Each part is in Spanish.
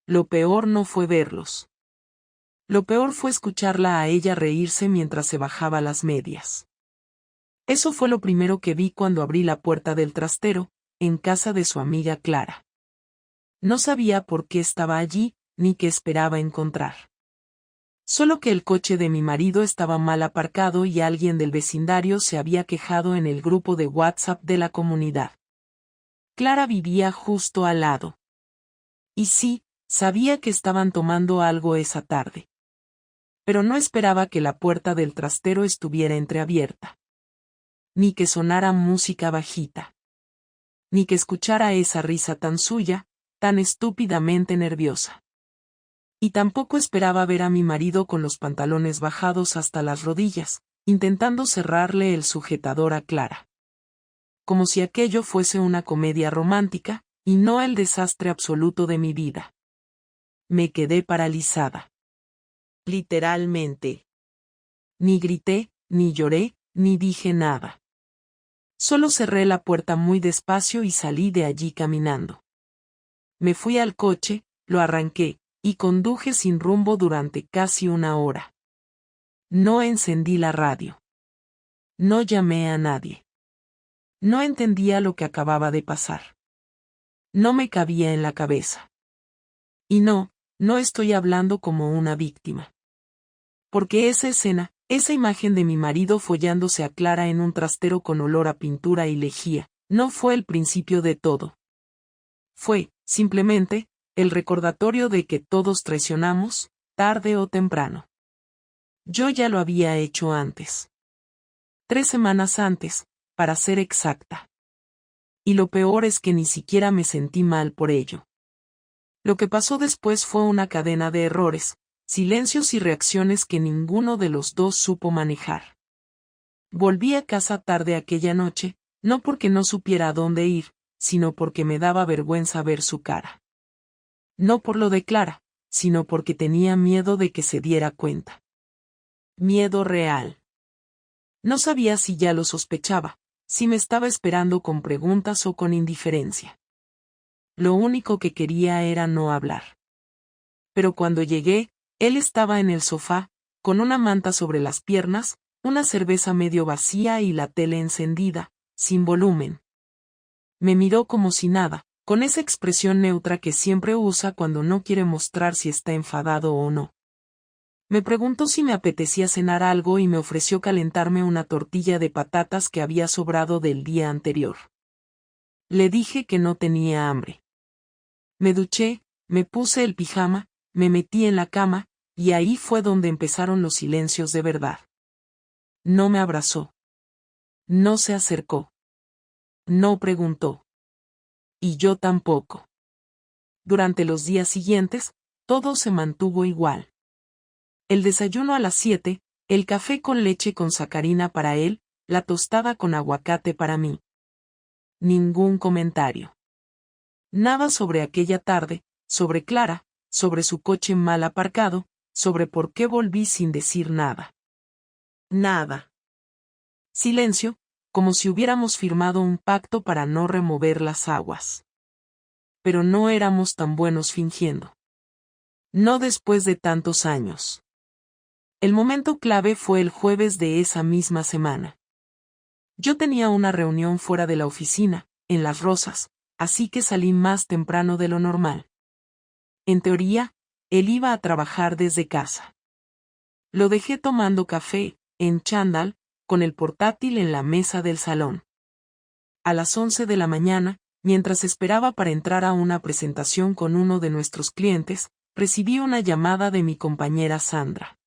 Lo peor no fue verlos. Lo peor fue escucharla a ella reírse mientras se bajaba las medias. Eso fue lo primero que vi cuando abrí la puerta del trastero, en casa de su amiga Clara. No sabía por qué estaba allí, ni qué esperaba encontrar. Solo que el coche de mi marido estaba mal aparcado y alguien del vecindario se había quejado en el grupo de WhatsApp de la comunidad. Clara vivía justo al lado. Y sí, sabía que estaban tomando algo esa tarde. Pero no esperaba que la puerta del trastero estuviera entreabierta. Ni que sonara música bajita. Ni que escuchara esa risa tan suya, tan estúpidamente nerviosa. Y tampoco esperaba ver a mi marido con los pantalones bajados hasta las rodillas, intentando cerrarle el sujetador a Clara. Como si aquello fuese una comedia romántica, y no el desastre absoluto de mi vida. Me quedé paralizada. Literalmente. Ni grité, ni lloré, ni dije nada. Solo cerré la puerta muy despacio y salí de allí caminando. Me fui al coche, lo arranqué, y conduje sin rumbo durante casi una hora. No encendí la radio. No llamé a nadie. No entendía lo que acababa de pasar. No me cabía en la cabeza. Y no estoy hablando como una víctima. Porque esa escena, esa imagen de mi marido follándose a Clara en un trastero con olor a pintura y lejía, no fue el principio de todo. Fue, simplemente, el recordatorio de que todos traicionamos, tarde o temprano. Yo ya lo había hecho antes. 3 semanas antes, para ser exacta. Y lo peor es que ni siquiera me sentí mal por ello. Lo que pasó después fue una cadena de errores, silencios y reacciones que ninguno de los dos supo manejar. Volví a casa tarde aquella noche, no porque no supiera a dónde ir, sino porque me daba vergüenza ver su cara. No por lo de Clara, sino porque tenía miedo de que se diera cuenta. Miedo real. No sabía si ya lo sospechaba, si me estaba esperando con preguntas o con indiferencia. Lo único que quería era no hablar. Pero cuando llegué, él estaba en el sofá, con una manta sobre las piernas, una cerveza medio vacía y la tele encendida, sin volumen. Me miró como si nada, con esa expresión neutra que siempre usa cuando no quiere mostrar si está enfadado o no. Me preguntó si me apetecía cenar algo y me ofreció calentarme una tortilla de patatas que había sobrado del día anterior. Le dije que no tenía hambre. Me duché, me puse el pijama, me metí en la cama, y ahí fue donde empezaron los silencios de verdad. No me abrazó. No se acercó. No preguntó. Y yo tampoco. Durante los días siguientes, todo se mantuvo igual. El desayuno a las 7, el café con leche con sacarina para él, la tostada con aguacate para mí. Ningún comentario. Nada sobre aquella tarde, sobre Clara, sobre su coche mal aparcado, sobre por qué volví sin decir nada. Nada. Silencio, como si hubiéramos firmado un pacto para no remover las aguas. Pero no éramos tan buenos fingiendo. No después de tantos años. El momento clave fue el jueves de esa misma semana. Yo tenía una reunión fuera de la oficina, en Las Rosas, así que salí más temprano de lo normal. En teoría, él iba a trabajar desde casa. Lo dejé tomando café, en chándal, con el portátil en la mesa del salón. A las 11 de la mañana, mientras esperaba para entrar a una presentación con uno de nuestros clientes, recibí una llamada de mi compañera Sandra.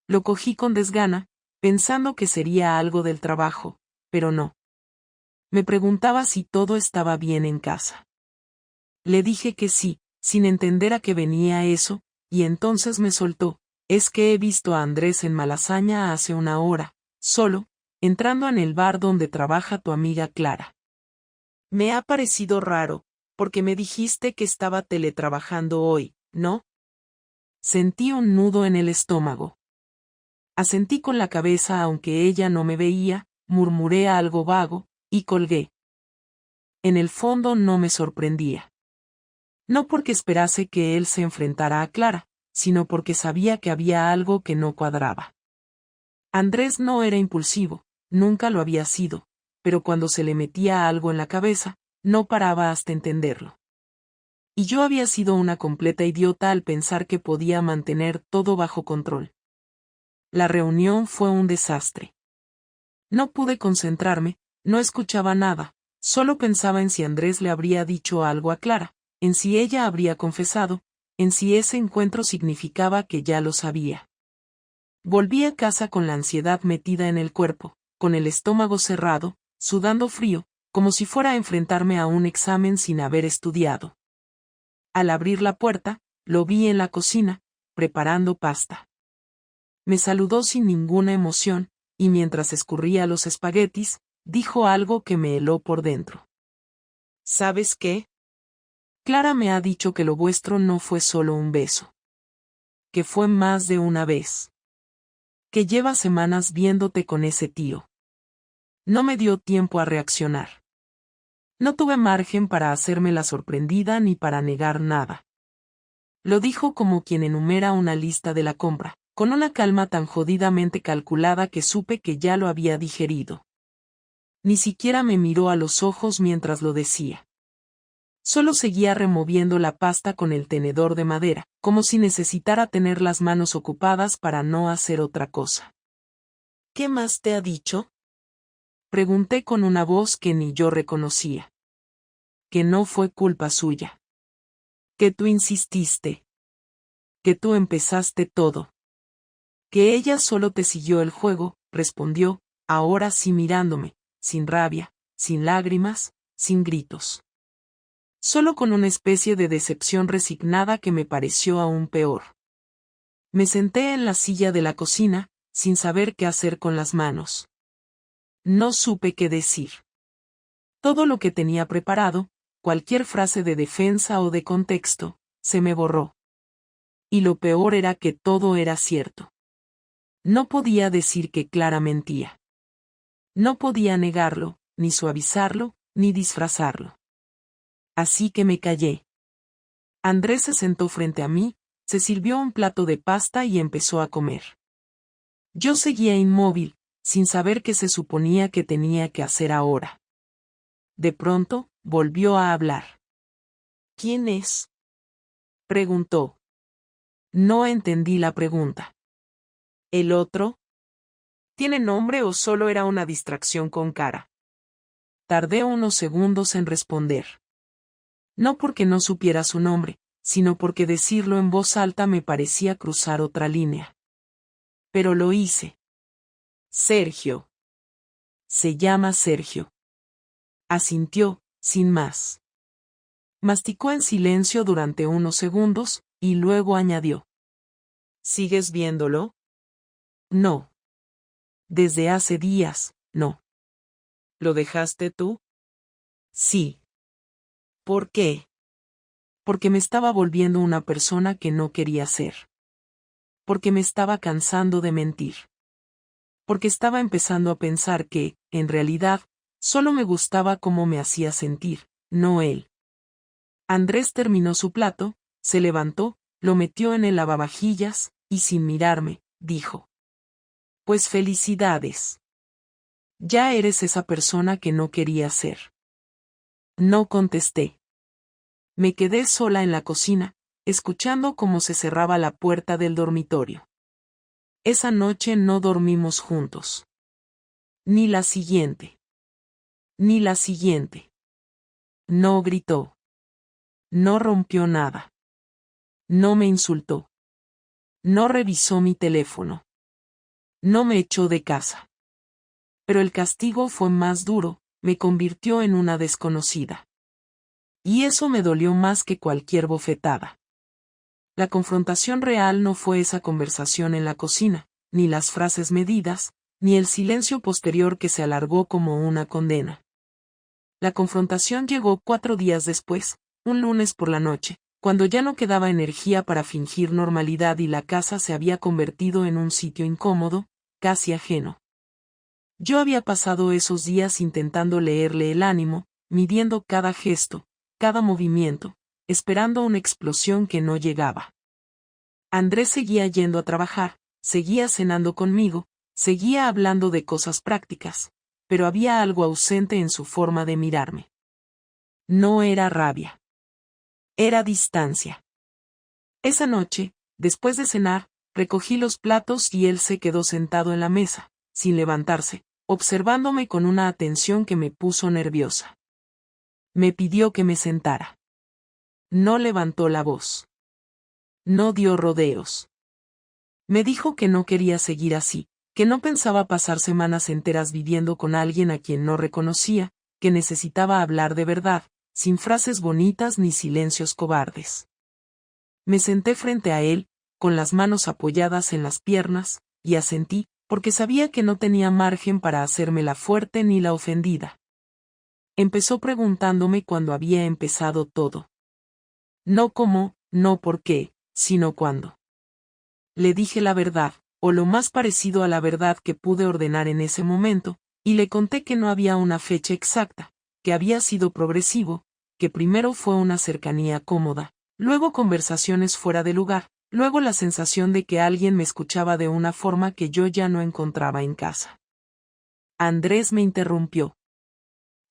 Lo cogí con desgana, pensando que sería algo del trabajo, pero no. Me preguntaba si todo estaba bien en casa. Le dije que sí, sin entender a qué venía eso, y entonces me soltó: es que he visto a Andrés en Malasaña hace una hora, solo, entrando en el bar donde trabaja tu amiga Clara. Me ha parecido raro, porque me dijiste que estaba teletrabajando hoy, ¿no? Sentí un nudo en el estómago. Asentí con la cabeza aunque ella no me veía, murmuré algo vago, y colgué. En el fondo no me sorprendía. No porque esperase que él se enfrentara a Clara, sino porque sabía que había algo que no cuadraba. Andrés no era impulsivo, nunca lo había sido, pero cuando se le metía algo en la cabeza, no paraba hasta entenderlo. Y yo había sido una completa idiota al pensar que podía mantener todo bajo control. La reunión fue un desastre. No pude concentrarme, no escuchaba nada, solo pensaba en si Andrés le habría dicho algo a Clara, en si ella habría confesado, en si ese encuentro significaba que ya lo sabía. Volví a casa con la ansiedad metida en el cuerpo, con el estómago cerrado, sudando frío, como si fuera a enfrentarme a un examen sin haber estudiado. Al abrir la puerta, lo vi en la cocina, preparando pasta. Me saludó sin ninguna emoción, y mientras escurría los espaguetis, dijo algo que me heló por dentro. ¿Sabes qué? Clara me ha dicho que lo vuestro no fue solo un beso. Que fue más de una vez. Que lleva semanas viéndote con ese tío. No me dio tiempo a reaccionar. No tuve margen para hacerme la sorprendida ni para negar nada. Lo dijo como quien enumera una lista de la compra, con una calma tan jodidamente calculada que supe que ya lo había digerido. Ni siquiera me miró a los ojos mientras lo decía. Solo seguía removiendo la pasta con el tenedor de madera, como si necesitara tener las manos ocupadas para no hacer otra cosa. ¿Qué más te ha dicho? Pregunté con una voz que ni yo reconocía. Que no fue culpa suya. Que tú insististe. Que tú empezaste todo. Que ella solo te siguió el juego, respondió, ahora sí mirándome, sin rabia, sin lágrimas, sin gritos. Solo con una especie de decepción resignada que me pareció aún peor. Me senté en la silla de la cocina, sin saber qué hacer con las manos. No supe qué decir. Todo lo que tenía preparado, cualquier frase de defensa o de contexto, se me borró. Y lo peor era que todo era cierto. No podía decir que Clara mentía. No podía negarlo, ni suavizarlo, ni disfrazarlo. Así que me callé. Andrés se sentó frente a mí, se sirvió un plato de pasta y empezó a comer. Yo seguía inmóvil, sin saber qué se suponía que tenía que hacer ahora. De pronto, volvió a hablar. ¿Quién es? Preguntó. No entendí la pregunta. ¿El otro? ¿Tiene nombre o solo era una distracción con cara? Tardé unos segundos en responder. No porque no supiera su nombre, sino porque decirlo en voz alta me parecía cruzar otra línea. Pero lo hice. Sergio. Se llama Sergio. Asintió, sin más. Masticó en silencio durante unos segundos, y luego añadió. ¿Sigues viéndolo? No. Desde hace días, no. ¿Lo dejaste tú? Sí. ¿Por qué? Porque me estaba volviendo una persona que no quería ser. Porque me estaba cansando de mentir. Porque estaba empezando a pensar que, en realidad, solo me gustaba cómo me hacía sentir, no él. Andrés terminó su plato, se levantó, lo metió en el lavavajillas, y sin mirarme, dijo. Pues felicidades. Ya eres esa persona que no quería ser. No contesté. Me quedé sola en la cocina, escuchando cómo se cerraba la puerta del dormitorio. Esa noche no dormimos juntos. Ni la siguiente. Ni la siguiente. No gritó. No rompió nada. No me insultó. No revisó mi teléfono. No me echó de casa. Pero el castigo fue más duro, me convirtió en una desconocida. Y eso me dolió más que cualquier bofetada. La confrontación real no fue esa conversación en la cocina, ni las frases medidas, ni el silencio posterior que se alargó como una condena. La confrontación llegó 4 días después, un lunes por la noche, cuando ya no quedaba energía para fingir normalidad y la casa se había convertido en un sitio incómodo, casi ajeno. Yo había pasado esos días intentando leerle el ánimo, midiendo cada gesto, cada movimiento, esperando una explosión que no llegaba. Andrés seguía yendo a trabajar, seguía cenando conmigo, seguía hablando de cosas prácticas, pero había algo ausente en su forma de mirarme. No era rabia. Era distancia. Esa noche, después de cenar, recogí los platos y él se quedó sentado en la mesa, sin levantarse, observándome con una atención que me puso nerviosa. Me pidió que me sentara. No levantó la voz. No dio rodeos. Me dijo que no quería seguir así, que no pensaba pasar semanas enteras viviendo con alguien a quien no reconocía, que necesitaba hablar de verdad, sin frases bonitas ni silencios cobardes. Me senté frente a él, con las manos apoyadas en las piernas, y asentí, porque sabía que no tenía margen para hacerme la fuerte ni la ofendida. Empezó preguntándome cuándo había empezado todo. No cómo, no por qué, sino cuándo. Le dije la verdad, o lo más parecido a la verdad que pude ordenar en ese momento, y le conté que no había una fecha exacta, que había sido progresivo, que primero fue una cercanía cómoda, luego conversaciones fuera de lugar, luego la sensación de que alguien me escuchaba de una forma que yo ya no encontraba en casa. Andrés me interrumpió.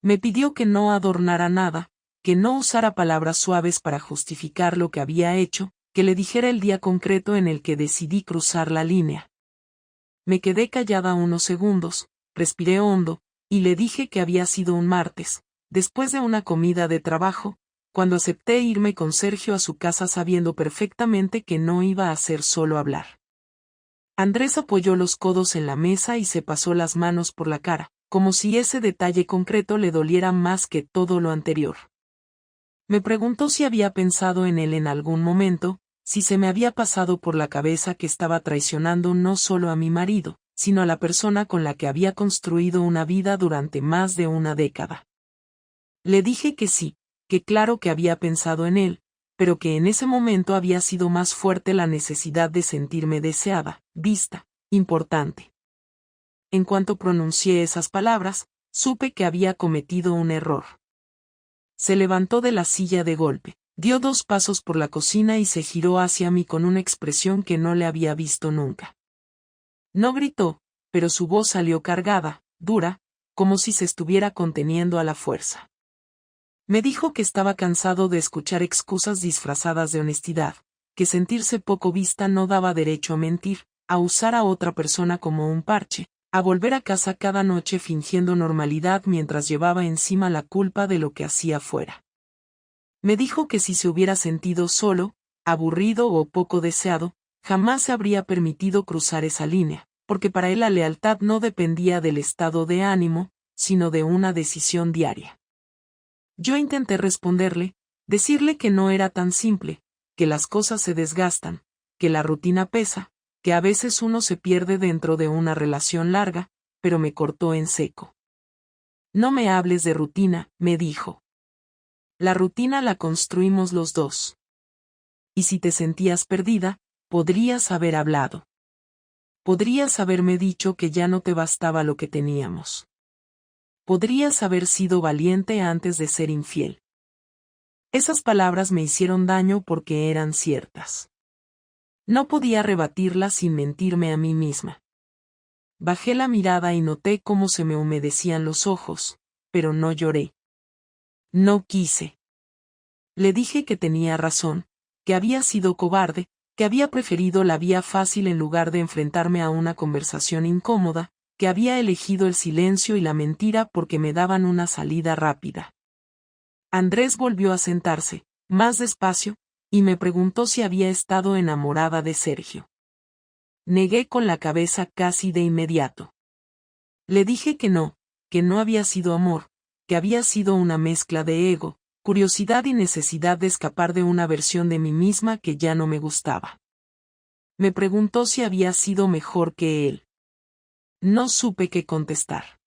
Me pidió que no adornara nada, que no usara palabras suaves para justificar lo que había hecho, que le dijera el día concreto en el que decidí cruzar la línea. Me quedé callada unos segundos, respiré hondo, y le dije que había sido un martes, después de una comida de trabajo, cuando acepté irme con Sergio a su casa sabiendo perfectamente que no iba a ser solo hablar. Andrés apoyó los codos en la mesa y se pasó las manos por la cara, como si ese detalle concreto le doliera más que todo lo anterior. Me preguntó si había pensado en él en algún momento, si se me había pasado por la cabeza que estaba traicionando no solo a mi marido, sino a la persona con la que había construido una vida durante más de una década. Le dije que sí, que claro que había pensado en él, pero que en ese momento había sido más fuerte la necesidad de sentirme deseada, vista, importante. En cuanto pronuncié esas palabras, supe que había cometido un error. Se levantó de la silla de golpe, dio 2 pasos por la cocina y se giró hacia mí con una expresión que no le había visto nunca. No gritó, pero su voz salió cargada, dura, como si se estuviera conteniendo a la fuerza. Me dijo que estaba cansado de escuchar excusas disfrazadas de honestidad, que sentirse poco vista no daba derecho a mentir, a usar a otra persona como un parche, a volver a casa cada noche fingiendo normalidad mientras llevaba encima la culpa de lo que hacía fuera. Me dijo que si se hubiera sentido solo, aburrido o poco deseado, jamás se habría permitido cruzar esa línea, porque para él la lealtad no dependía del estado de ánimo, sino de una decisión diaria. Yo intenté responderle, decirle que no era tan simple, que las cosas se desgastan, que la rutina pesa, que a veces uno se pierde dentro de una relación larga, pero me cortó en seco. No me hables de rutina, me dijo. La rutina la construimos los dos. Y si te sentías perdida, podrías haber hablado. Podrías haberme dicho que ya no te bastaba lo que teníamos. Podrías haber sido valiente antes de ser infiel. Esas palabras me hicieron daño porque eran ciertas. No podía rebatirlas sin mentirme a mí misma. Bajé la mirada y noté cómo se me humedecían los ojos, pero no lloré. No quise. Le dije que tenía razón, que había sido cobarde, que había preferido la vía fácil en lugar de enfrentarme a una conversación incómoda, que había elegido el silencio y la mentira porque me daban una salida rápida. Andrés volvió a sentarse, más despacio, y me preguntó si había estado enamorada de Sergio. Negué con la cabeza casi de inmediato. Le dije que no había sido amor, que había sido una mezcla de ego, curiosidad y necesidad de escapar de una versión de mí misma que ya no me gustaba. Me preguntó si había sido mejor que él. No supe qué contestar.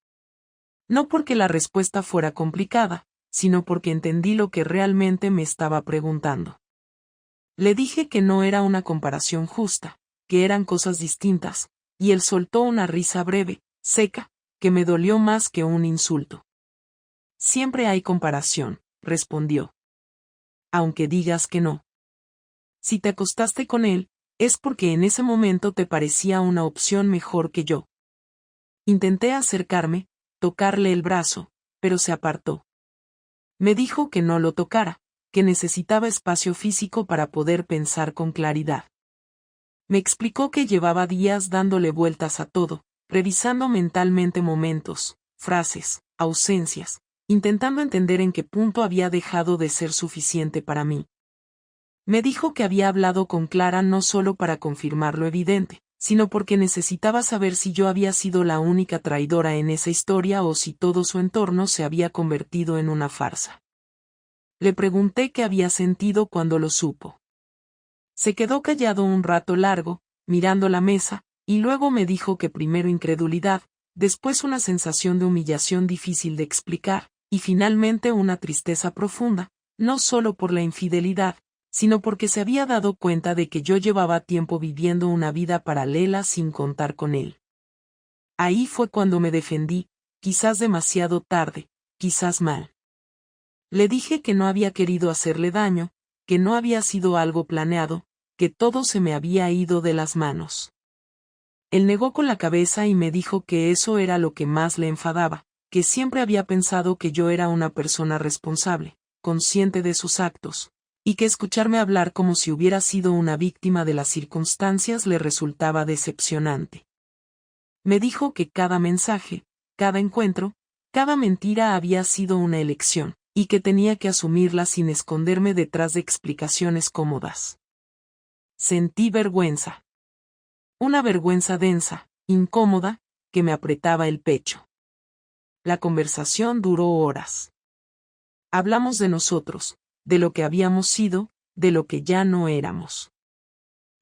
No porque la respuesta fuera complicada, sino porque entendí lo que realmente me estaba preguntando. Le dije que no era una comparación justa, que eran cosas distintas, y él soltó una risa breve, seca, que me dolió más que un insulto. Siempre hay comparación, respondió. aunque digas que no. Si te acostaste con él, es porque en ese momento te parecía una opción mejor que yo. Intenté acercarme, tocarle el brazo, pero se apartó. Me dijo que no lo tocara, que necesitaba espacio físico para poder pensar con claridad. Me explicó que llevaba días dándole vueltas a todo, revisando mentalmente momentos, frases, ausencias, intentando entender en qué punto había dejado de ser suficiente para mí. Me dijo que había hablado con Clara no solo para confirmar lo evidente, sino porque necesitaba saber si yo había sido la única traidora en esa historia o si todo su entorno se había convertido en una farsa. Le pregunté qué había sentido cuando lo supo. Se quedó callado un rato largo, mirando la mesa, y luego me dijo que primero incredulidad, después una sensación de humillación difícil de explicar, y finalmente una tristeza profunda, no solo por la infidelidad, sino porque se había dado cuenta de que yo llevaba tiempo viviendo una vida paralela sin contar con él. Ahí fue cuando me defendí, quizás demasiado tarde, quizás mal. Le dije que no había querido hacerle daño, que no había sido algo planeado, que todo se me había ido de las manos. Él negó con la cabeza y me dijo que eso era lo que más le enfadaba, que siempre había pensado que yo era una persona responsable, consciente de sus actos, y que escucharme hablar como si hubiera sido una víctima de las circunstancias le resultaba decepcionante. Me dijo que cada mensaje, cada encuentro, cada mentira había sido una elección, y que tenía que asumirla sin esconderme detrás de explicaciones cómodas. Sentí vergüenza. Una vergüenza densa, incómoda, que me apretaba el pecho. La conversación duró horas. Hablamos de nosotros, de lo que habíamos sido, de lo que ya no éramos.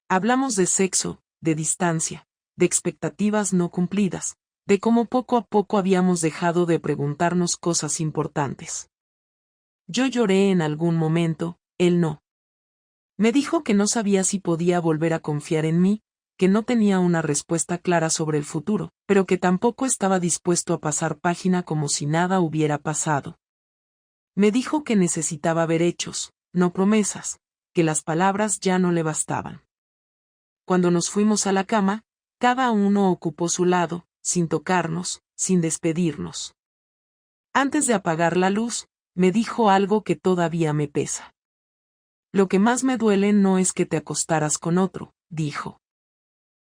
Hablamos de sexo, de distancia, de expectativas no cumplidas, de cómo poco a poco habíamos dejado de preguntarnos cosas importantes. Yo lloré en algún momento, él no. Me dijo que no sabía si podía volver a confiar en mí, que no tenía una respuesta clara sobre el futuro, pero que tampoco estaba dispuesto a pasar página como si nada hubiera pasado. Me dijo que necesitaba ver hechos, no promesas, que las palabras ya no le bastaban. Cuando nos fuimos a la cama, cada uno ocupó su lado, sin tocarnos, sin despedirnos. Antes de apagar la luz, me dijo algo que todavía me pesa. Lo que más me duele no es que te acostaras con otro, dijo.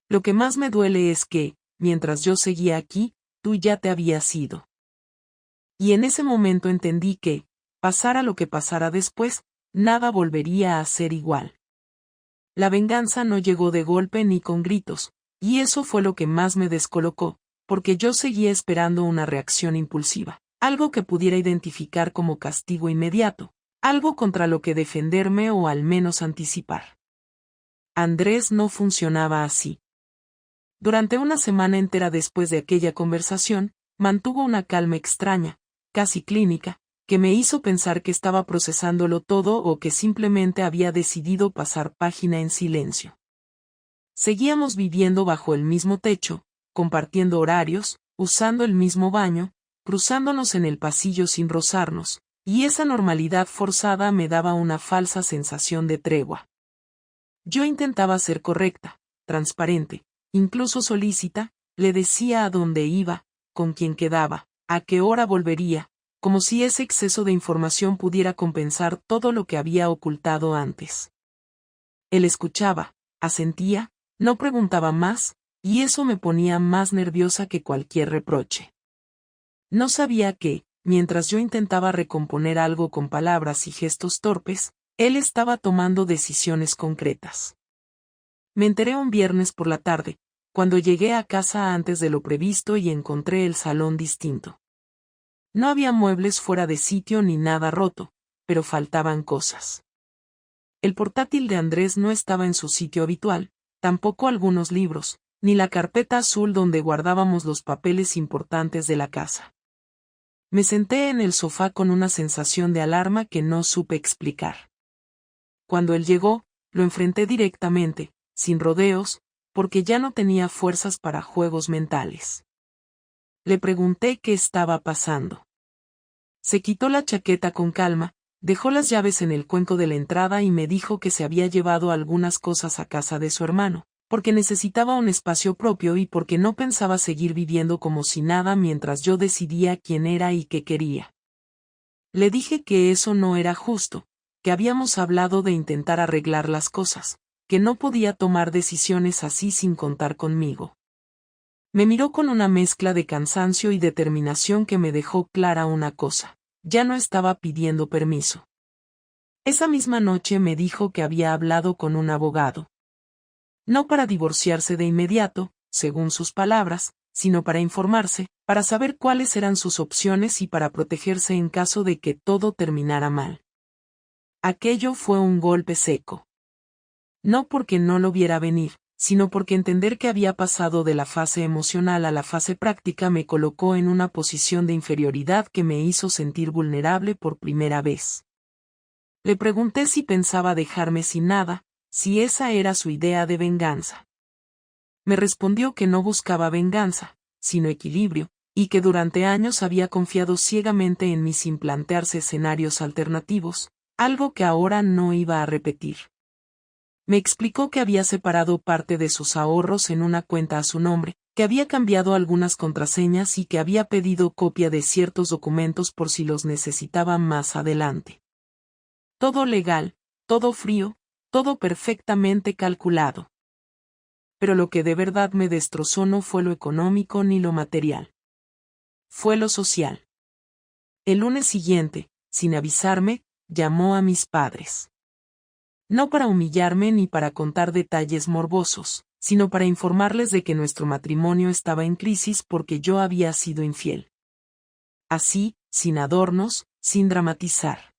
Lo que más me duele es que, mientras yo seguía aquí, tú ya te habías ido. Y en ese momento entendí que, pasara lo que pasara después, nada volvería a ser igual. La venganza no llegó de golpe ni con gritos, y eso fue lo que más me descolocó, porque yo seguía esperando una reacción impulsiva, algo que pudiera identificar como castigo inmediato, algo contra lo que defenderme o al menos anticipar. Andrés no funcionaba así. Durante una semana entera después de aquella conversación, mantuvo una calma extraña, casi clínica, que me hizo pensar que estaba procesándolo todo o que simplemente había decidido pasar página en silencio. Seguíamos viviendo bajo el mismo techo, compartiendo horarios, usando el mismo baño, cruzándonos en el pasillo sin rozarnos, y esa normalidad forzada me daba una falsa sensación de tregua. Yo intentaba ser correcta, transparente, incluso solícita, le decía a dónde iba, con quién quedaba, a qué hora volvería, como si ese exceso de información pudiera compensar todo lo que había ocultado antes. Él escuchaba, asentía, no preguntaba más, y eso me ponía más nerviosa que cualquier reproche. No sabía que, mientras yo intentaba recomponer algo con palabras y gestos torpes, él estaba tomando decisiones concretas. Me enteré un viernes por la tarde, cuando llegué a casa antes de lo previsto y encontré el salón distinto. No había muebles fuera de sitio ni nada roto, pero faltaban cosas. El portátil de Andrés no estaba en su sitio habitual, tampoco algunos libros, ni la carpeta azul donde guardábamos los papeles importantes de la casa. Me senté en el sofá con una sensación de alarma que no supe explicar. Cuando él llegó, lo enfrenté directamente, sin rodeos, porque ya no tenía fuerzas para juegos mentales. Le pregunté qué estaba pasando. Se quitó la chaqueta con calma, Dejó las llaves en el cuenco de la entrada y me dijo que se había llevado algunas cosas a casa de su hermano, porque necesitaba un espacio propio y porque no pensaba seguir viviendo como si nada mientras yo decidía quién era y qué quería. Le dije que eso no era justo, que habíamos hablado de intentar arreglar las cosas, que no podía tomar decisiones así sin contar conmigo. Me miró con una mezcla de cansancio y determinación que me dejó clara una cosa: ya no estaba pidiendo permiso. Esa misma noche me dijo que había hablado con un abogado. No para divorciarse de inmediato, según sus palabras, sino para informarse, para saber cuáles eran sus opciones y para protegerse en caso de que todo terminara mal. Aquello fue un golpe seco. No porque no lo viera venir, sino porque entender que había pasado de la fase emocional a la fase práctica me colocó en una posición de inferioridad que me hizo sentir vulnerable por primera vez. Le pregunté si pensaba dejarme sin nada, si esa era su idea de venganza. Me respondió que no buscaba venganza, sino equilibrio, y que durante años había confiado ciegamente en mí sin plantearse escenarios alternativos, algo que ahora no iba a repetir. Me explicó que había separado parte de sus ahorros en una cuenta a su nombre, que había cambiado algunas contraseñas y que había pedido copia de ciertos documentos por si los necesitaba más adelante. Todo legal, todo frío, todo perfectamente calculado. Pero lo que de verdad me destrozó no fue lo económico ni lo material. Fue lo social. El lunes siguiente, sin avisarme, llamó a mis padres. No para humillarme ni para contar detalles morbosos, sino para informarles de que nuestro matrimonio estaba en crisis porque yo había sido infiel. Así, sin adornos, sin dramatizar.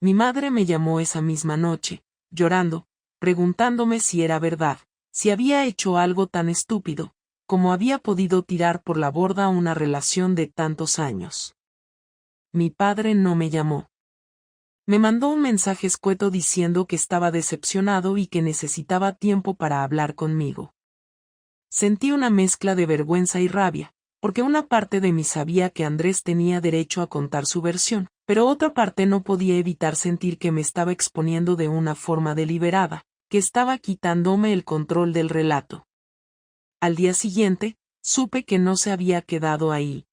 Mi madre me llamó esa misma noche, llorando, preguntándome si era verdad, si había hecho algo tan estúpido, como había podido tirar por la borda una relación de tantos años. Mi padre no me llamó. Me mandó un mensaje escueto diciendo que estaba decepcionado y que necesitaba tiempo para hablar conmigo. Sentí una mezcla de vergüenza y rabia, porque una parte de mí sabía que Andrés tenía derecho a contar su versión, pero otra parte no podía evitar sentir que me estaba exponiendo de una forma deliberada, que estaba quitándome el control del relato. Al día siguiente, supe que no se había quedado ahí.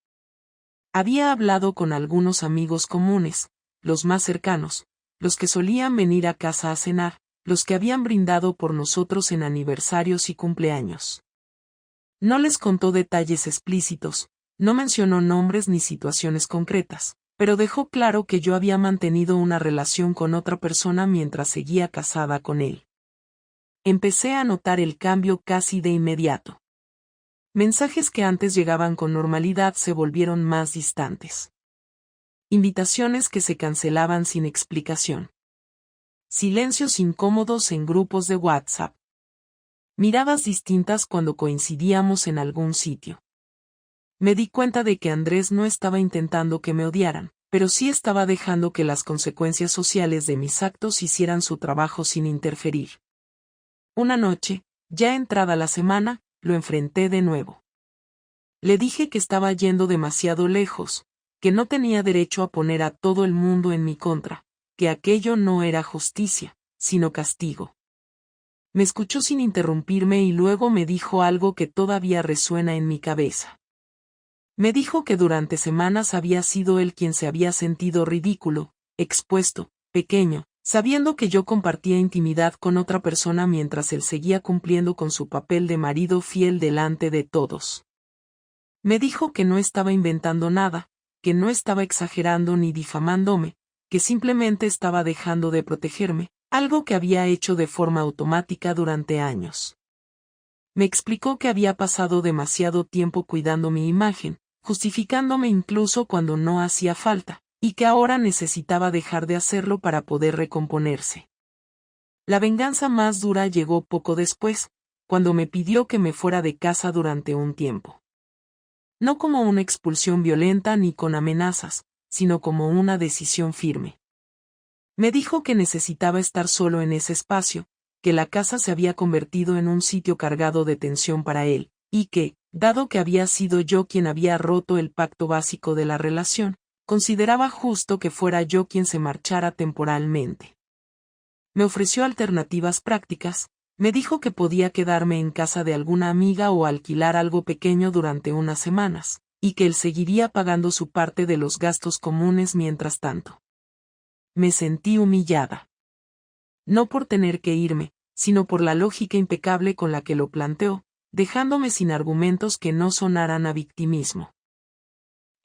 Había hablado con algunos amigos comunes, los más cercanos, los que solían venir a casa a cenar, los que habían brindado por nosotros en aniversarios y cumpleaños. No les contó detalles explícitos, no mencionó nombres ni situaciones concretas, pero dejó claro que yo había mantenido una relación con otra persona mientras seguía casada con él. Empecé a notar el cambio casi de inmediato. Mensajes que antes llegaban con normalidad se volvieron más distantes. Invitaciones que se cancelaban sin explicación. Silencios incómodos en grupos de WhatsApp. Miradas distintas cuando coincidíamos en algún sitio. Me di cuenta de que Andrés no estaba intentando que me odiaran, pero sí estaba dejando que las consecuencias sociales de mis actos hicieran su trabajo sin interferir. Una noche, ya entrada la semana, lo enfrenté de nuevo. Le dije que estaba yendo demasiado lejos, que no tenía derecho a poner a todo el mundo en mi contra, que aquello no era justicia, sino castigo. Me escuchó sin interrumpirme y luego me dijo algo que todavía resuena en mi cabeza. Me dijo que durante semanas había sido él quien se había sentido ridículo, expuesto, pequeño, sabiendo que yo compartía intimidad con otra persona mientras él seguía cumpliendo con su papel de marido fiel delante de todos. Me dijo que no estaba inventando nada, que no estaba exagerando ni difamándome, que simplemente estaba dejando de protegerme, algo que había hecho de forma automática durante años. Me explicó que había pasado demasiado tiempo cuidando mi imagen, justificándome incluso cuando no hacía falta, y que ahora necesitaba dejar de hacerlo para poder recomponerse. La venganza más dura llegó poco después, cuando me pidió que me fuera de casa durante un tiempo. No como una expulsión violenta ni con amenazas, sino como una decisión firme. Me dijo que necesitaba estar solo en ese espacio, que la casa se había convertido en un sitio cargado de tensión para él, y que, dado que había sido yo quien había roto el pacto básico de la relación, consideraba justo que fuera yo quien se marchara temporalmente. Me ofreció alternativas prácticas, me dijo que podía quedarme en casa de alguna amiga o alquilar algo pequeño durante unas semanas, y que él seguiría pagando su parte de los gastos comunes mientras tanto. Me sentí humillada. No por tener que irme, sino por la lógica impecable con la que lo planteó, dejándome sin argumentos que no sonaran a victimismo.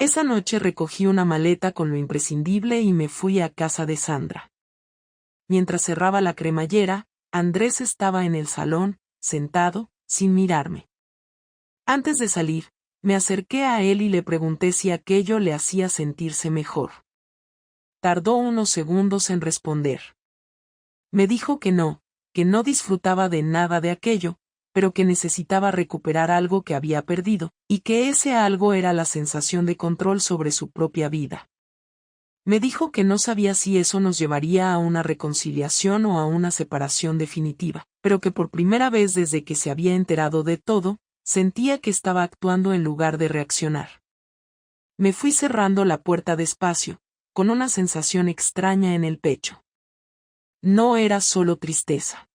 Esa noche recogí una maleta con lo imprescindible y me fui a casa de Sandra. Mientras cerraba la cremallera, Andrés estaba en el salón, sentado, sin mirarme. Antes de salir, me acerqué a él y le pregunté si aquello le hacía sentirse mejor. Tardó unos segundos en responder. Me dijo que no disfrutaba de nada de aquello, pero que necesitaba recuperar algo que había perdido, y que ese algo era la sensación de control sobre su propia vida. Me dijo que no sabía si eso nos llevaría a una reconciliación o a una separación definitiva, pero que por primera vez desde que se había enterado de todo, sentía que estaba actuando en lugar de reaccionar. Me fui cerrando la puerta despacio, con una sensación extraña en el pecho. No era solo tristeza.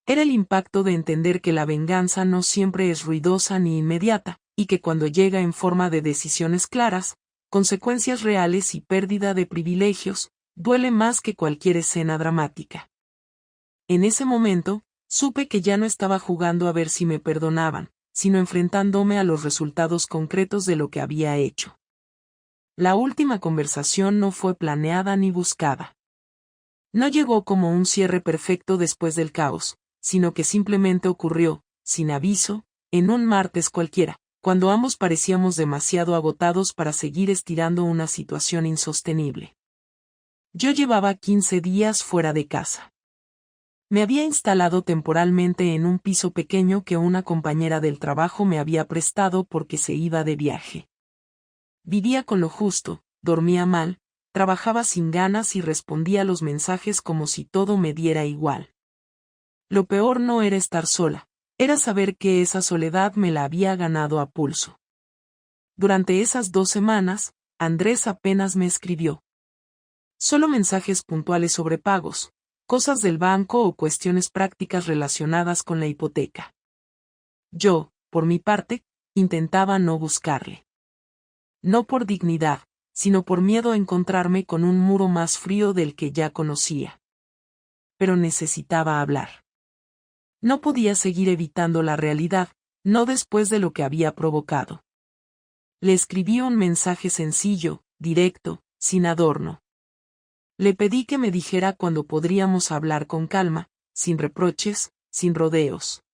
Era el impacto de entender que la venganza no siempre es ruidosa ni inmediata, y que cuando llega en forma de decisiones claras, consecuencias reales y pérdida de privilegios, duele más que cualquier escena dramática. En ese momento, supe que ya no estaba jugando a ver si me perdonaban, sino enfrentándome a los resultados concretos de lo que había hecho. La última conversación no fue planeada ni buscada. No llegó como un cierre perfecto después del caos, sino que simplemente ocurrió, sin aviso, en un martes cualquiera, cuando ambos parecíamos demasiado agotados para seguir estirando una situación insostenible. Yo llevaba 15 días fuera de casa. Me había instalado temporalmente en un piso pequeño que una compañera del trabajo me había prestado porque se iba de viaje. Vivía con lo justo, dormía mal, trabajaba sin ganas y respondía a los mensajes como si todo me diera igual. Lo peor no era estar sola, era saber que esa soledad me la había ganado a pulso. Durante esas 2 semanas, Andrés apenas me escribió. Solo mensajes puntuales sobre pagos, cosas del banco o cuestiones prácticas relacionadas con la hipoteca. Yo, por mi parte, intentaba no buscarle. No por dignidad, sino por miedo a encontrarme con un muro más frío del que ya conocía. Pero necesitaba hablar. No podía seguir evitando la realidad, no después de lo que había provocado. Le escribí un mensaje sencillo, directo, sin adorno. Le pedí que me dijera cuándo podríamos hablar con calma, sin reproches, sin rodeos.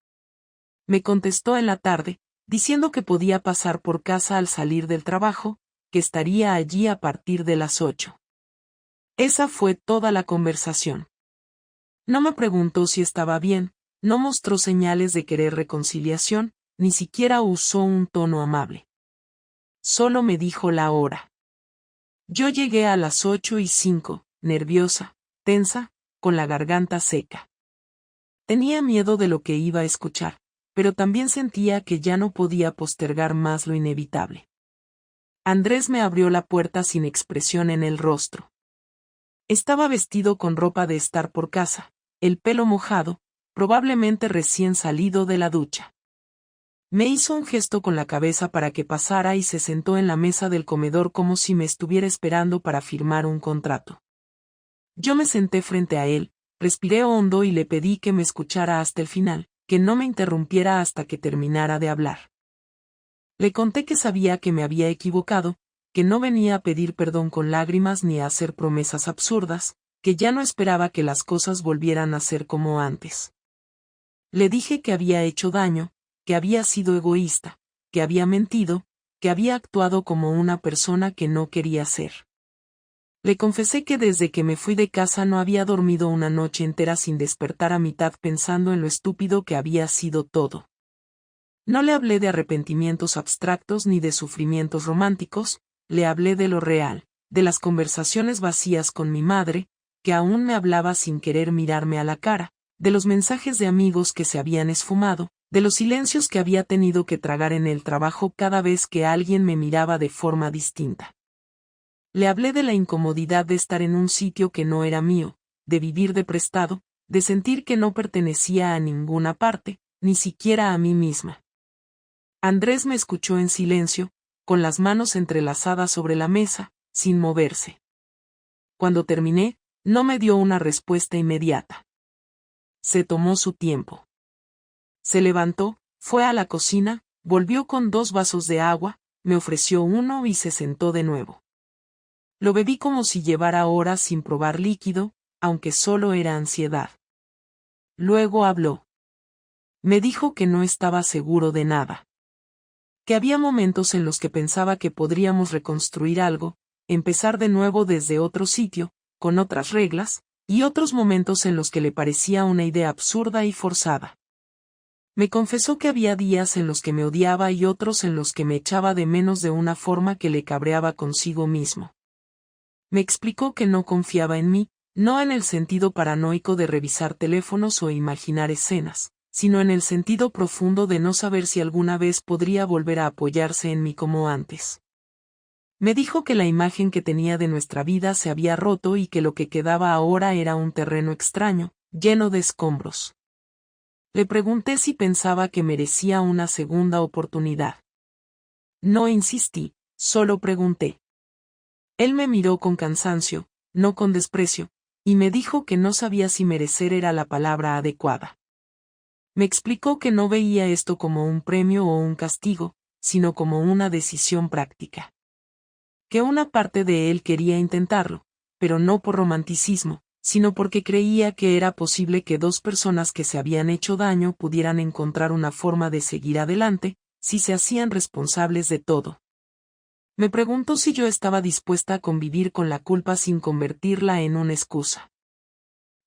Me contestó en la tarde, diciendo que podía pasar por casa al salir del trabajo, que estaría allí a partir de las 8. Esa fue toda la conversación. No me preguntó si estaba bien, no mostró señales de querer reconciliación, ni siquiera usó un tono amable. Solo me dijo la hora. Yo llegué a las 8:05, nerviosa, tensa, con la garganta seca. Tenía miedo de lo que iba a escuchar, pero también sentía que ya no podía postergar más lo inevitable. Andrés me abrió la puerta sin expresión en el rostro. Estaba vestido con ropa de estar por casa, el pelo mojado, probablemente recién salido de la ducha. Me hizo un gesto con la cabeza para que pasara y se sentó en la mesa del comedor como si me estuviera esperando para firmar un contrato. Yo me senté frente a él, respiré hondo y le pedí que me escuchara hasta el final, que no me interrumpiera hasta que terminara de hablar. Le conté que sabía que me había equivocado, que no venía a pedir perdón con lágrimas ni a hacer promesas absurdas, que ya no esperaba que las cosas volvieran a ser como antes. Le dije que había hecho daño, que había sido egoísta, que había mentido, que había actuado como una persona que no quería ser. Le confesé que desde que me fui de casa no había dormido una noche entera sin despertar a mitad pensando en lo estúpido que había sido todo. No le hablé de arrepentimientos abstractos ni de sufrimientos románticos, le hablé de lo real, de las conversaciones vacías con mi madre, que aún me hablaba sin querer mirarme a la cara, de los mensajes de amigos que se habían esfumado, de los silencios que había tenido que tragar en el trabajo cada vez que alguien me miraba de forma distinta. Le hablé de la incomodidad de estar en un sitio que no era mío, de vivir de prestado, de sentir que no pertenecía a ninguna parte, ni siquiera a mí misma. Andrés me escuchó en silencio, con las manos entrelazadas sobre la mesa, sin moverse. Cuando terminé, no me dio una respuesta inmediata. Se tomó su tiempo. Se levantó, fue a la cocina, volvió con 2 vasos de agua, me ofreció uno y se sentó de nuevo. Lo bebí como si llevara horas sin probar líquido, aunque solo era ansiedad. Luego habló. Me dijo que no estaba seguro de nada. Que había momentos en los que pensaba que podríamos reconstruir algo, empezar de nuevo desde otro sitio, con otras reglas, y otros momentos en los que le parecía una idea absurda y forzada. Me confesó que había días en los que me odiaba y otros en los que me echaba de menos de una forma que le cabreaba consigo mismo. Me explicó que no confiaba en mí, no en el sentido paranoico de revisar teléfonos o imaginar escenas, sino en el sentido profundo de no saber si alguna vez podría volver a apoyarse en mí como antes. Me dijo que la imagen que tenía de nuestra vida se había roto y que lo que quedaba ahora era un terreno extraño, lleno de escombros. Le pregunté si pensaba que merecía una segunda oportunidad. No insistí, solo pregunté. Él me miró con cansancio, no con desprecio, y me dijo que no sabía si merecer era la palabra adecuada. Me explicó que no veía esto como un premio o un castigo, sino como una decisión práctica. Que una parte de él quería intentarlo, pero no por romanticismo, sino porque creía que era posible que 2 personas que se habían hecho daño pudieran encontrar una forma de seguir adelante, si se hacían responsables de todo. Me preguntó si yo estaba dispuesta a convivir con la culpa sin convertirla en una excusa.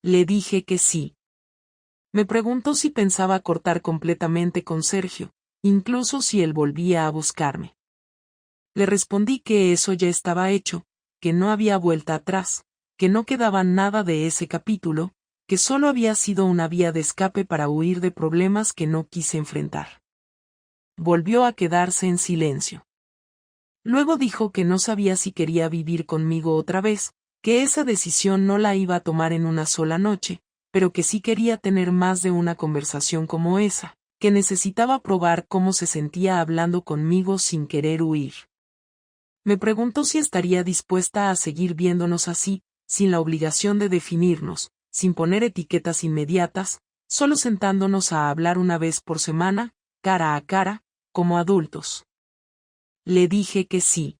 Le dije que sí. Me preguntó si pensaba cortar completamente con Sergio, incluso si él volvía a buscarme. Le respondí que eso ya estaba hecho, que no había vuelta atrás, que no quedaba nada de ese capítulo, que solo había sido una vía de escape para huir de problemas que no quise enfrentar. Volvió a quedarse en silencio. Luego dijo que no sabía si quería vivir conmigo otra vez, que esa decisión no la iba a tomar en una sola noche, pero que sí quería tener más de una conversación como esa, que necesitaba probar cómo se sentía hablando conmigo sin querer huir. Me preguntó si estaría dispuesta a seguir viéndonos así, sin la obligación de definirnos, sin poner etiquetas inmediatas, solo sentándonos a hablar una vez por semana, cara a cara, como adultos. Le dije que sí.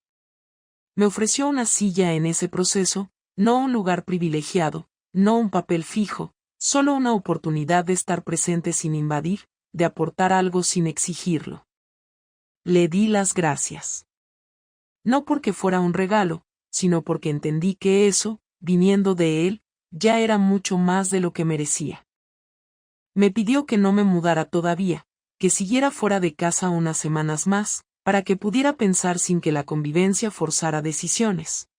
Me ofreció una silla en ese proceso, no un lugar privilegiado, no un papel fijo, solo una oportunidad de estar presente sin invadir, de aportar algo sin exigirlo. Le di las gracias. No porque fuera un regalo, sino porque entendí que eso, viniendo de él, ya era mucho más de lo que merecía. Me pidió que no me mudara todavía, que siguiera fuera de casa unas semanas más, para que pudiera pensar sin que la convivencia forzara decisiones.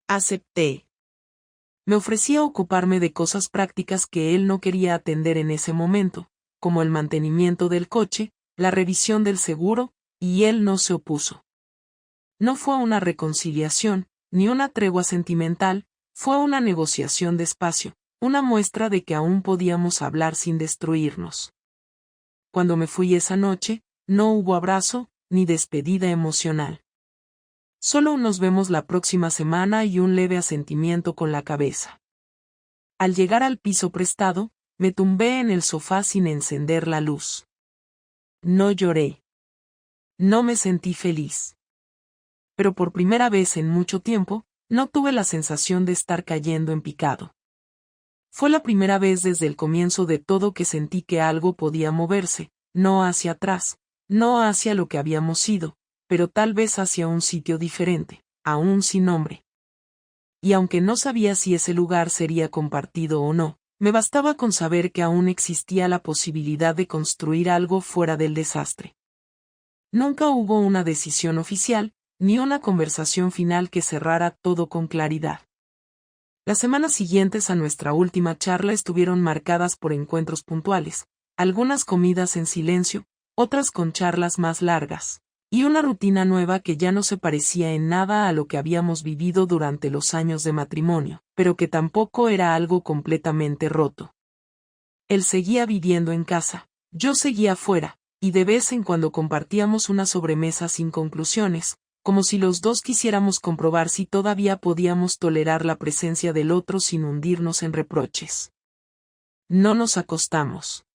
Acepté. Me ofrecía ocuparme de cosas prácticas que él no quería atender en ese momento, como el mantenimiento del coche, la revisión del seguro, y él no se opuso. No fue una reconciliación, ni una tregua sentimental, fue una negociación despacio, una muestra de que aún podíamos hablar sin destruirnos. Cuando me fui esa noche, no hubo abrazo, ni despedida emocional. Solo nos vemos la próxima semana y un leve asentimiento con la cabeza. Al llegar al piso prestado, me tumbé en el sofá sin encender la luz. No lloré. No me sentí feliz. Pero por primera vez en mucho tiempo, no tuve la sensación de estar cayendo en picado. Fue la primera vez desde el comienzo de todo que sentí que algo podía moverse, no hacia atrás, no hacia lo que habíamos sido, pero tal vez hacia un sitio diferente, aún sin nombre. Y aunque no sabía si ese lugar sería compartido o no, me bastaba con saber que aún existía la posibilidad de construir algo fuera del desastre. Nunca hubo una decisión oficial, ni una conversación final que cerrara todo con claridad. Las semanas siguientes a nuestra última charla estuvieron marcadas por encuentros puntuales, algunas comidas en silencio, otras con charlas más largas, Y una rutina nueva que ya no se parecía en nada a lo que habíamos vivido durante los años de matrimonio, pero que tampoco era algo completamente roto. Él seguía viviendo en casa, yo seguía fuera, y de vez en cuando compartíamos una sobremesa sin conclusiones, como si los dos quisiéramos comprobar si todavía podíamos tolerar la presencia del otro sin hundirnos en reproches. No nos acostamos.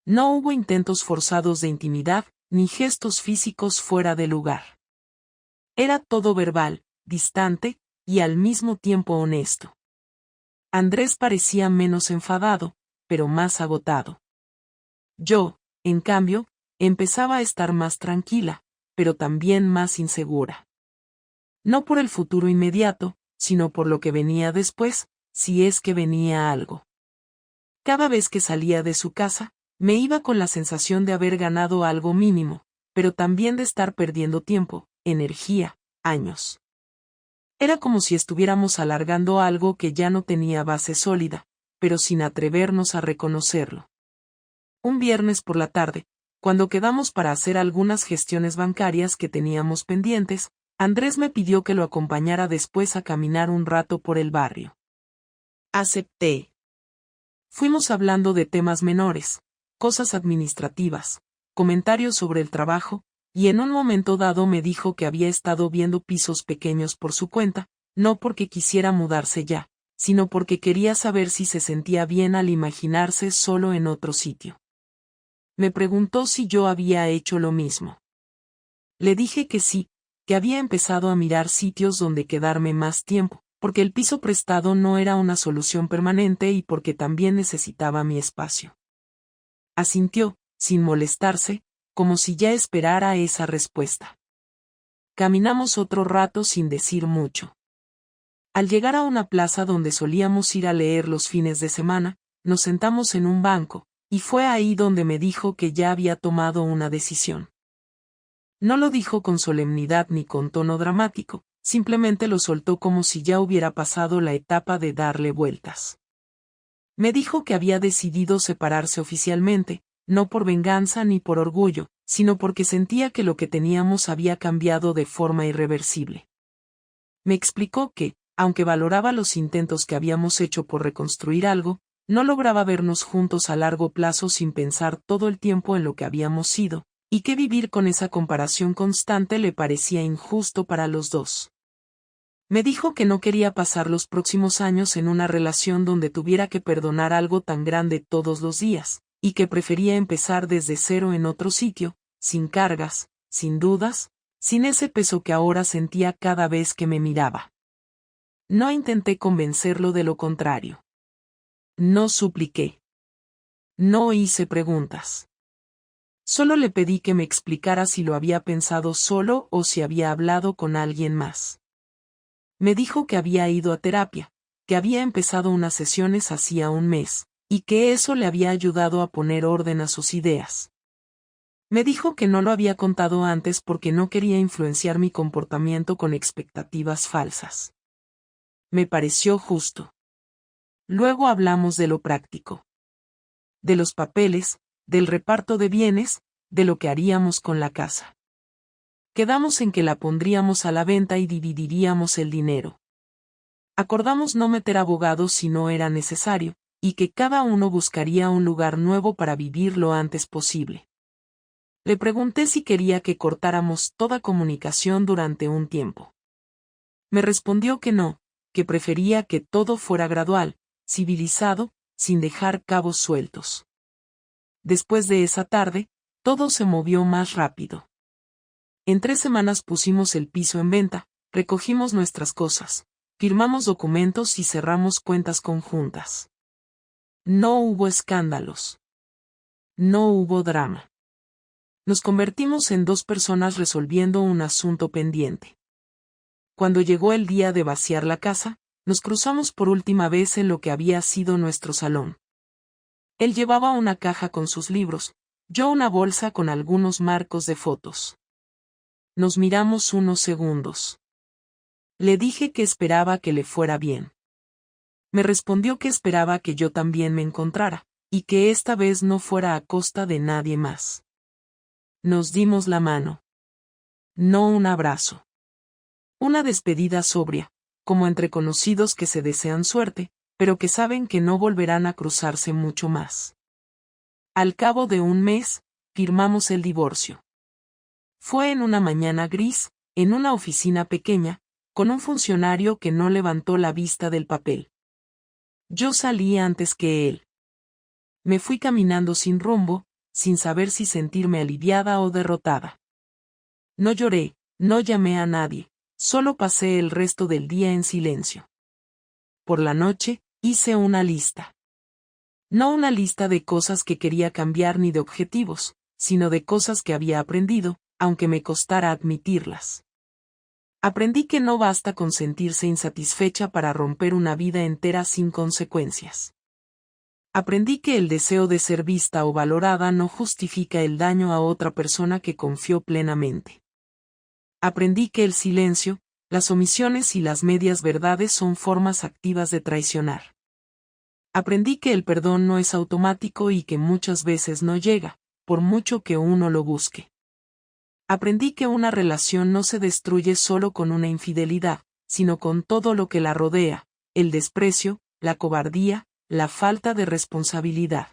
No hubo intentos forzados de intimidad, ni gestos físicos fuera de lugar. Era todo verbal, distante, y al mismo tiempo honesto. Andrés parecía menos enfadado, pero más agotado. Yo, en cambio, empezaba a estar más tranquila, pero también más insegura. No por el futuro inmediato, sino por lo que venía después, si es que venía algo. Cada vez que salía de su casa, me iba con la sensación de haber ganado algo mínimo, pero también de estar perdiendo tiempo, energía, años. Era como si estuviéramos alargando algo que ya no tenía base sólida, pero sin atrevernos a reconocerlo. Un viernes por la tarde, cuando quedamos para hacer algunas gestiones bancarias que teníamos pendientes, Andrés me pidió que lo acompañara después a caminar un rato por el barrio. Acepté. Fuimos hablando de temas menores, cosas administrativas, comentarios sobre el trabajo, y en un momento dado me dijo que había estado viendo pisos pequeños por su cuenta, no porque quisiera mudarse ya, sino porque quería saber si se sentía bien al imaginarse solo en otro sitio. Me preguntó si yo había hecho lo mismo. Le dije que sí, que había empezado a mirar sitios donde quedarme más tiempo, porque el piso prestado no era una solución permanente y porque también necesitaba mi espacio. Asintió, sin molestarse, como si ya esperara esa respuesta. Caminamos otro rato sin decir mucho. Al llegar a una plaza donde solíamos ir a leer los fines de semana, nos sentamos en un banco, y fue ahí donde me dijo que ya había tomado una decisión. No lo dijo con solemnidad ni con tono dramático, simplemente lo soltó como si ya hubiera pasado la etapa de darle vueltas. Me dijo que había decidido separarse oficialmente, no por venganza ni por orgullo, sino porque sentía que lo que teníamos había cambiado de forma irreversible. Me explicó que, aunque valoraba los intentos que habíamos hecho por reconstruir algo, no lograba vernos juntos a largo plazo sin pensar todo el tiempo en lo que habíamos sido, y que vivir con esa comparación constante le parecía injusto para los dos. Me dijo que no quería pasar los próximos años en una relación donde tuviera que perdonar algo tan grande todos los días, y que prefería empezar desde cero en otro sitio, sin cargas, sin dudas, sin ese peso que ahora sentía cada vez que me miraba. No intenté convencerlo de lo contrario. No supliqué. No hice preguntas. Solo le pedí que me explicara si lo había pensado solo o si había hablado con alguien más. Me dijo que había ido a terapia, que había empezado unas sesiones hacía un mes, y que eso le había ayudado a poner orden a sus ideas. Me dijo que no lo había contado antes porque no quería influenciar mi comportamiento con expectativas falsas. Me pareció justo. Luego hablamos de lo práctico. De los papeles, del reparto de bienes, de lo que haríamos con la casa. Quedamos en que la pondríamos a la venta y dividiríamos el dinero. Acordamos no meter abogados si no era necesario, y que cada uno buscaría un lugar nuevo para vivir lo antes posible. Le pregunté si quería que cortáramos toda comunicación durante un tiempo. Me respondió que no, que prefería que todo fuera gradual, civilizado, sin dejar cabos sueltos. Después de esa tarde, todo se movió más rápido. En 3 semanas pusimos el piso en venta, recogimos nuestras cosas, firmamos documentos y cerramos cuentas conjuntas. No hubo escándalos. No hubo drama. Nos convertimos en 2 personas resolviendo un asunto pendiente. Cuando llegó el día de vaciar la casa, nos cruzamos por última vez en lo que había sido nuestro salón. Él llevaba una caja con sus libros, yo una bolsa con algunos marcos de fotos. Nos miramos unos segundos. Le dije que esperaba que le fuera bien. Me respondió que esperaba que yo también me encontrara, y que esta vez no fuera a costa de nadie más. Nos dimos la mano. no un abrazo. Una despedida sobria, como entre conocidos que se desean suerte, pero que saben que no volverán a cruzarse mucho más. Al cabo de un mes, firmamos el divorcio. Fue en una mañana gris, en una oficina pequeña, con un funcionario que no levantó la vista del papel. Yo salí antes que él. Me fui caminando sin rumbo, sin saber si sentirme aliviada o derrotada. No lloré, no llamé a nadie, solo pasé el resto del día en silencio. Por la noche, hice una lista. No una lista de cosas que quería cambiar ni de objetivos, sino de cosas que había aprendido, aunque me costara admitirlas. Aprendí que no basta con sentirse insatisfecha para romper una vida entera sin consecuencias. Aprendí que el deseo de ser vista o valorada no justifica el daño a otra persona que confió plenamente. Aprendí que el silencio, las omisiones y las medias verdades son formas activas de traicionar. Aprendí que el perdón no es automático y que muchas veces no llega, por mucho que uno lo busque. Aprendí que una relación no se destruye solo con una infidelidad, sino con todo lo que la rodea, el desprecio, la cobardía, la falta de responsabilidad.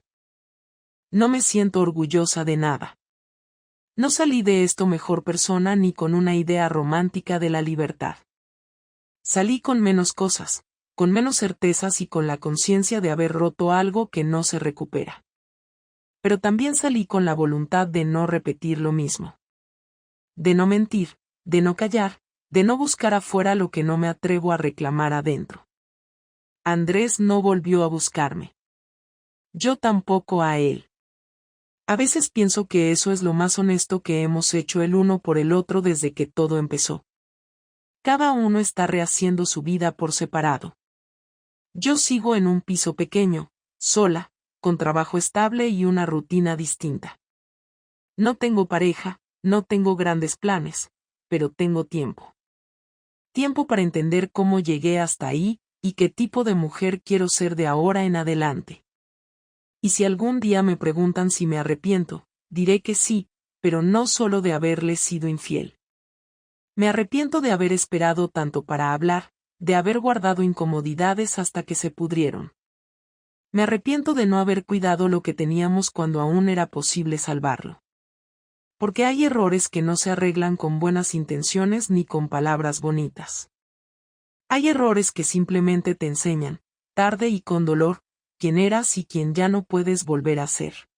No me siento orgullosa de nada. No salí de esto mejor persona ni con una idea romántica de la libertad. Salí con menos cosas, con menos certezas y con la conciencia de haber roto algo que no se recupera. Pero también salí con la voluntad de no repetir lo mismo. De no mentir, de no callar, de no buscar afuera lo que no me atrevo a reclamar adentro. Andrés no volvió a buscarme. Yo tampoco a él. A veces pienso que eso es lo más honesto que hemos hecho el uno por el otro desde que todo empezó. Cada uno está rehaciendo su vida por separado. Yo sigo en un piso pequeño, sola, con trabajo estable y una rutina distinta. No tengo pareja, no tengo grandes planes, pero tengo tiempo. Tiempo para entender cómo llegué hasta ahí, y qué tipo de mujer quiero ser de ahora en adelante. Y si algún día me preguntan si me arrepiento, diré que sí, pero no solo de haberle sido infiel. Me arrepiento de haber esperado tanto para hablar, de haber guardado incomodidades hasta que se pudrieron. Me arrepiento de no haber cuidado lo que teníamos cuando aún era posible salvarlo. Porque hay errores que no se arreglan con buenas intenciones ni con palabras bonitas. Hay errores que simplemente te enseñan, tarde y con dolor, quién eras y quién ya no puedes volver a ser.